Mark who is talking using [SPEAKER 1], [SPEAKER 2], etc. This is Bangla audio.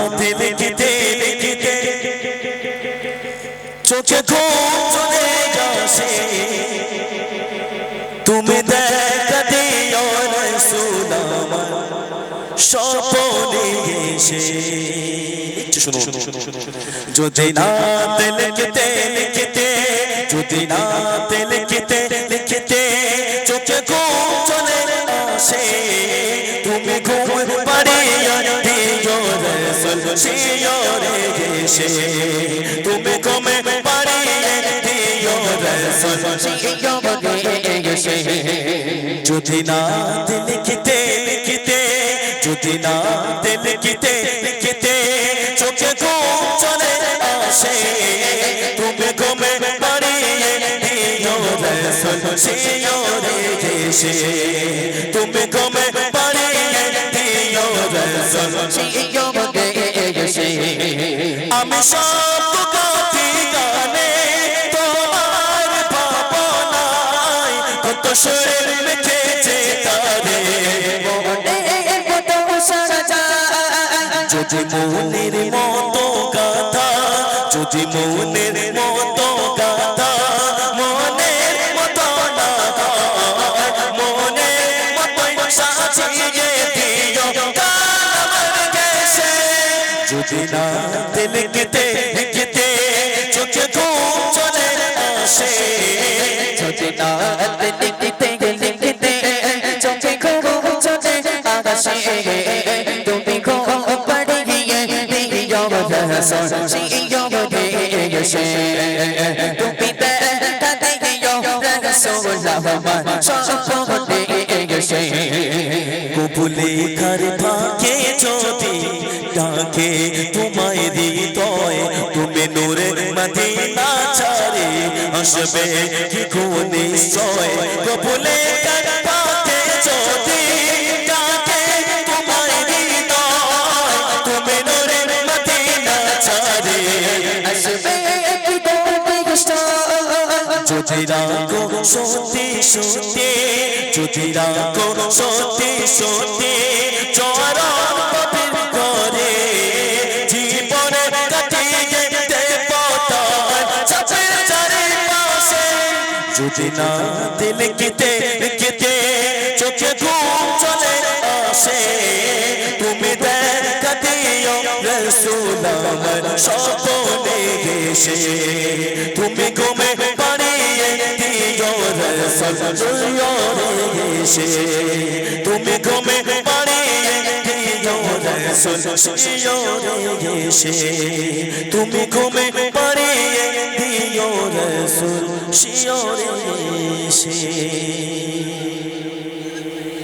[SPEAKER 1] লিখতে লিখতে চোখে ঘুম চলে আসে তুমি দেখা দিও রাসূল আমার স্বপ্নে এসে শুনো যদি নাত লিখতে লিখতে যদি নাত লিখতে লিখতে চোখে ঘুম চলে আসে তুমি ঘুম পাড়িয়ে দিও রাসূল শিয়রে এসে তুমি ঘুম পাড়িয়ে দিও রাসূল শিয়রে এসে যদি নাত লিখতে লিখতে যদি নাত লিখতে লিখতে চোখে ঘুম চলে আসে তুমি ঘুমে পাড়িয়ে দিও রাসূল শিয়রে এসে তুমি ঘুমে পাড়িয়ে দিও রাসূল শিয়রে এসে আমি সব গাথি গানে তোমার ভাবনায় কত সুর লিখেছে তারে যদি মনের মতো গাথা যদি মনের মতো গাথা মনের মতো না মনের মতো সাজিয়ে দিও আমার দেশে যদি না লিখতে লিখতে চোখে ঘুম চলে আসে যদি না লিখতে লিখতে চোখে ঘুম চলে আসে তুমি ঘুম পাড়িয়ে দিও রাসূল শিয়রে এসে তুমি দেখা দিও রাসূল আমার স্বপ্নে এসে কবুলে কার ভাগে যদি ডাকে তোমায় হৃদয় তুমি নূরে মদিনা ছাড়ে আসবে কি গো নিশ্চয় কবুলে কার ভাগে যদি ডাকে তোমায় হৃদয় তুমি নূরে মদিনা ছাড়ে আসবে কি গো নিশ্চয় যদি রাখো সত্যি সত্যি যদি রাখো সত্যি সত্যি চরণ পবিত্র করে জীবনে কাটিয়ে দেব তার চাপের চারিপাশে যদি না লিখতে লিখতে চোখে ঘুম চলে আসে তুমি দেখা দিও রাসূল আমার স্বপ্নে এসে তুমি ঘুমে পাড়িয়ে দিও রাসূল শিয়রে এসে তুমি ঘুমে পাড়িয়ে দিও রাসূল শিয়রে এসে তুমি ঘুমে পাড়িয়ে দিও রাসূল শিয়রে এসে